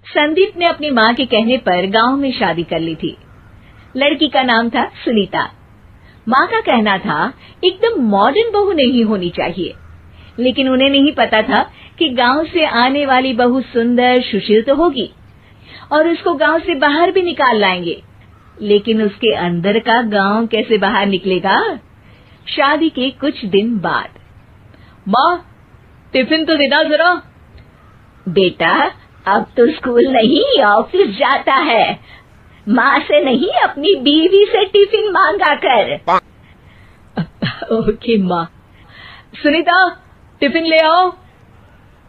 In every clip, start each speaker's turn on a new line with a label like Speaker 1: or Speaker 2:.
Speaker 1: संदीप ने अपनी माँ के कहने पर गांव में शादी कर ली थी। लड़की का नाम था सुनीता। माँ का कहना था एकदम मॉडर्न बहू नहीं होनी चाहिए, लेकिन उन्हें नहीं पता था कि गांव से आने वाली बहू सुंदर सुशील तो होगी और उसको गांव से बाहर भी निकाल लाएंगे, लेकिन उसके अंदर का गांव कैसे बाहर निकलेगा। शादी के कुछ दिन बाद,
Speaker 2: माँ टिफिन तो देना जरा।
Speaker 1: बेटा अब तो स्कूल नहीं ऑफिस जाता है, माँ से नहीं अपनी बीवी से टिफिन मांगा कर।
Speaker 2: ओके माँ। सुनीता टिफिन ले आओ।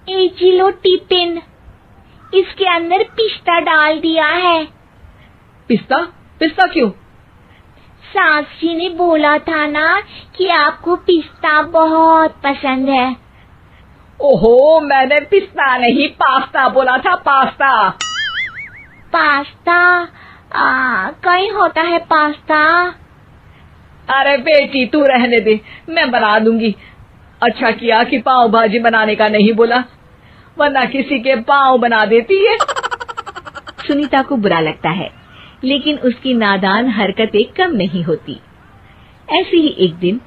Speaker 3: जी लो टिफिन, इसके अंदर पिस्ता डाल दिया है।
Speaker 2: पिस्ता? पिस्ता क्यों?
Speaker 3: सास जी ने बोला था ना कि आपको पिस्ता बहुत पसंद है।
Speaker 2: ओहो, मैंने पिस्ता नहीं पास्ता बोला था, पास्ता।
Speaker 3: पास्ता? कहीं होता है पास्ता?
Speaker 2: अरे बेटी तू रहने दे, मैं बना दूंगी। अच्छा किया कि पाव भाजी बनाने का नहीं बोला, वरना किसी के पाव बना देती है।
Speaker 1: सुनीता को बुरा लगता है, लेकिन उसकी नादान हरकतें कम नहीं होती। ऐसे ही एक दिन,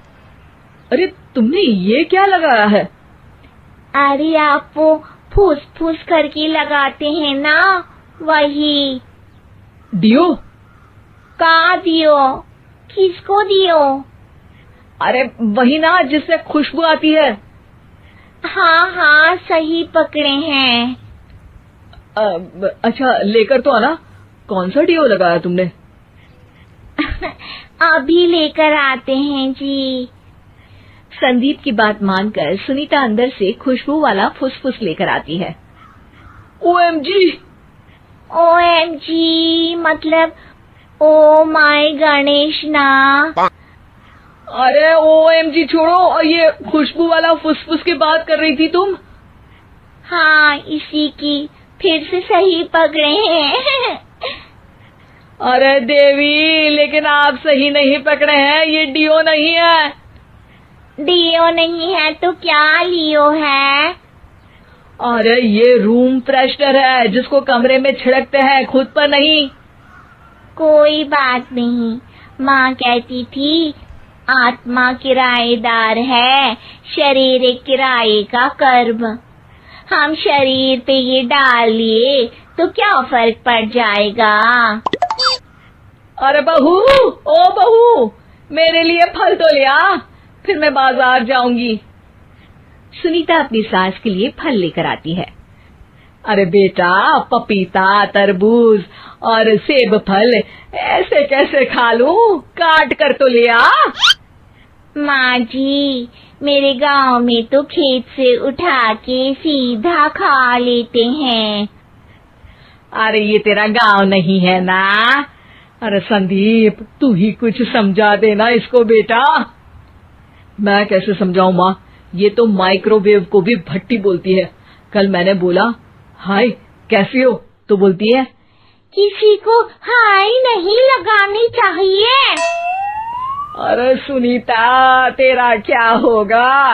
Speaker 2: अरे तुमने ये क्या लगाया है?
Speaker 3: अरे आप वो फूस फूस करके लगाते हैं ना, वही।
Speaker 2: डियो?
Speaker 3: का दियो? किसको दियो?
Speaker 2: अरे वही ना जिससे खुशबू आती है।
Speaker 3: हाँ सही पकड़े हैं।
Speaker 2: अच्छा लेकर तो आना। कौन सा डियो लगाया तुमने?
Speaker 3: अभी लेकर आते हैं जी।
Speaker 1: संदीप की बात मानकर सुनीता अंदर से खुशबू वाला फुसफुस लेकर आती है।
Speaker 2: ओएमजी!
Speaker 3: ओएमजी मतलब ओ माय गणेश ना।
Speaker 2: अरे ओएमजी छोड़ो, और ये खुशबू वाला फुसफुस की बात कर रही थी तुम?
Speaker 3: हाँ इसी की, फिर से सही पकड़े हैं।
Speaker 2: अरे देवी, लेकिन आप सही नहीं पकड़े हैं, ये डियो नहीं है।
Speaker 3: डियो नहीं है तो क्या लियो है?
Speaker 2: अरे ये रूम फ्रेशनर है, जिसको कमरे में छिड़कते हैं, खुद पर नहीं।
Speaker 3: कोई बात नहीं, माँ कहती थी आत्मा किराएदार है, शरीर एक किराए का कर्म। हम शरीर पे ये डाल लिए तो क्या फर्क पड़ जाएगा।
Speaker 2: अरे बहू, ओ बहू, मेरे लिए फल तो ले आ, फिर मैं बाजार जाऊंगी।
Speaker 1: सुनीता अपनी सास के लिए फल लेकर आती है।
Speaker 2: अरे बेटा, पपीता, तरबूज और सेब फल ऐसे कैसे खा लूं? काट कर तो ले आ।
Speaker 3: माँ जी, मेरे गांव में तो खेत से उठा के सीधा खा लेते हैं।
Speaker 2: अरे ये तेरा गांव नहीं है ना। अरे संदीप, तू ही कुछ समझा देना इसको बेटा। मैं कैसे समझाऊं माँ, ये तो माइक्रोवेव को भी भट्टी बोलती है। कल मैंने बोला हाय कैसी हो, तो बोलती है
Speaker 3: किसी को हाय नहीं लगानी चाहिए।
Speaker 2: अरे सुनीता, तेरा क्या होगा?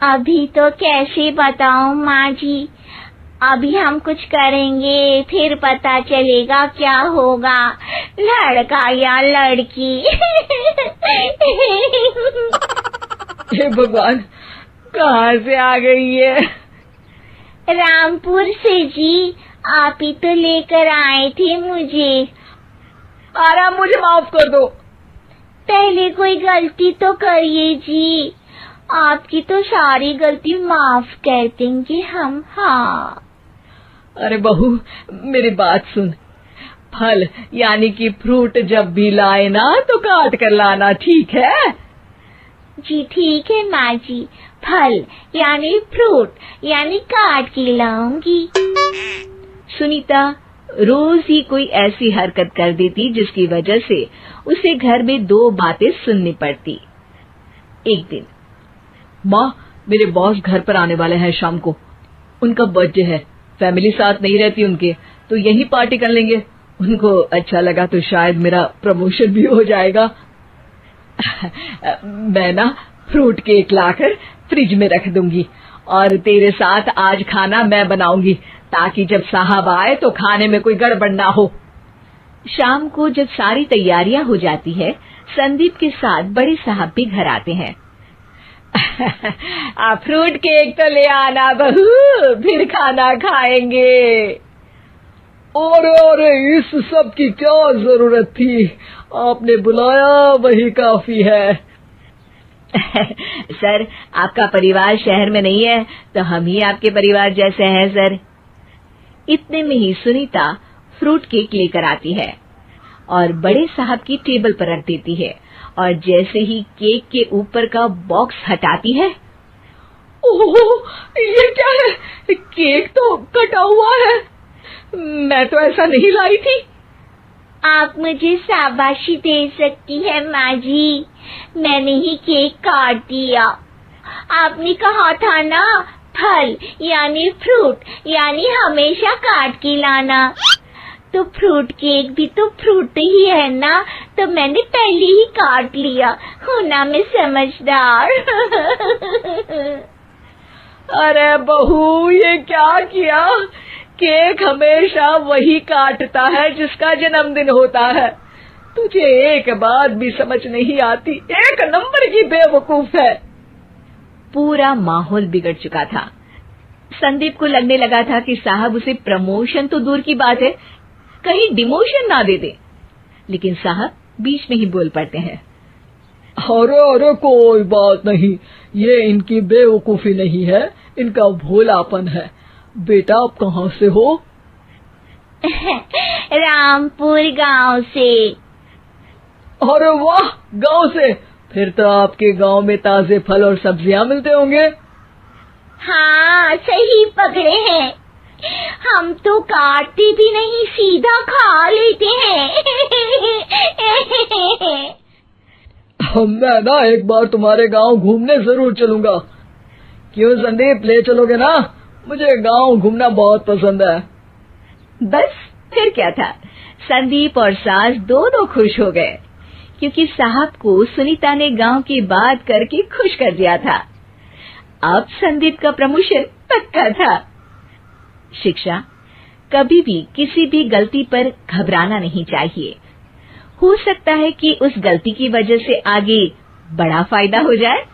Speaker 3: अभी तो कैसे बताऊं माँ जी, अभी हम कुछ करेंगे फिर पता चलेगा क्या होगा, लड़का या लड़की।
Speaker 2: हे भगवान, कहाँ से आ गई है?
Speaker 3: रामपुर से जी, आप ही तो लेकर आए थे मुझे।
Speaker 2: अरे मुझे माफ कर दो।
Speaker 3: पहले कोई गलती तो करिए जी, आपकी तो सारी गलती माफ कर देंगे हम। हाँ
Speaker 2: अरे बहू, मेरी बात सुन। फल यानी कि फ्रूट जब भी लाए ना तो काट कर लाना, ठीक है?
Speaker 3: जी ठीक है माँ जी, फल यानी फ्रूट यानी काट के लाऊंगी।
Speaker 1: सुनीता रोज ही कोई ऐसी हरकत कर देती जिसकी वजह से उसे घर में दो बातें सुननी पड़ती। एक दिन,
Speaker 2: माँ मेरे बॉस घर पर आने वाले हैं शाम को, उनका बर्थडे है, फैमिली साथ नहीं रहती उनके, तो यही पार्टी कर लेंगे। उनको अच्छा लगा तो शायद मेरा प्रमोशन भी हो जाएगा। मैं ना फ्रूट केक लाकर फ्रिज में रख दूंगी और तेरे साथ आज खाना मैं बनाऊंगी, ताकि जब साहब आए तो खाने में कोई गड़बड़ ना हो।
Speaker 1: शाम को जब सारी तैयारियां हो जाती है, संदीप के साथ बड़े साहब भी घर आते हैं।
Speaker 2: फ्रूट केक तो ले आना बहू, फिर खाना खाएंगे।
Speaker 4: अरे इस सब की क्या जरूरत थी, आपने बुलाया वही काफी है।
Speaker 1: सर, आपका परिवार शहर में नहीं है तो हम ही आपके परिवार जैसे हैं सर। इतने में ही सुनीता फ्रूट केक लेकर आती है और बड़े साहब की टेबल पर रख देती है, और जैसे ही केक के ऊपर का बॉक्स हटाती है,
Speaker 2: ओह, ये क्या है? केक तो कटा हुआ है। मैं तो ऐसा नहीं लाई थी।
Speaker 3: आप मुझे शाबाशी दे सकती है माँ जी, मैंने ही केक काट दिया। आपने कहा था ना, फल यानी फ्रूट यानी हमेशा काट के लाना, तो फ्रूट केक भी तो फ्रूट ही है ना, तो मैंने पहले ही काट लिया। हूँ ना मैं समझदार।
Speaker 2: अरे बहू, ये क्या किया? केक हमेशा वही काटता है जिसका जन्मदिन होता है। तुझे एक बात भी समझ नहीं आती, एक नंबर की बेवकूफ है।
Speaker 1: पूरा माहौल बिगड़ चुका था। संदीप को लगने लगा था कि साहब उसे प्रमोशन तो दूर की बात है, कहीं डिमोशन ना दे दे, लेकिन साहब बीच में ही बोल पड़ते हैं।
Speaker 4: अरे कोई बात नहीं, ये इनकी बेवकूफी नहीं है, इनका भोलापन है। बेटा आप कहाँ से हो?
Speaker 3: रामपुर गांव से।
Speaker 4: अरे वाह, गांव से? फिर तो आपके गांव में ताजे फल और सब्जियां मिलते होंगे।
Speaker 3: हाँ, सही पकड़े हैं। हम तो काटते भी नहीं, सीधा खा लेते हैं।
Speaker 4: मैं ना एक बार तुम्हारे गांव घूमने जरूर चलूंगा। क्यों संदीप, ले चलोगे ना? मुझे गांव घूमना बहुत पसंद है।
Speaker 1: बस फिर क्या था, संदीप और सास दोनों खुश हो गए, क्योंकि साहब को सुनीता ने गांव की बात करके खुश कर दिया था। अब संदीप का प्रमोशन पक्का था। शिक्षा, कभी भी किसी भी गलती पर घबराना नहीं चाहिए। हो सकता है कि उस गलती की वजह से आगे बड़ा फायदा हो जाए।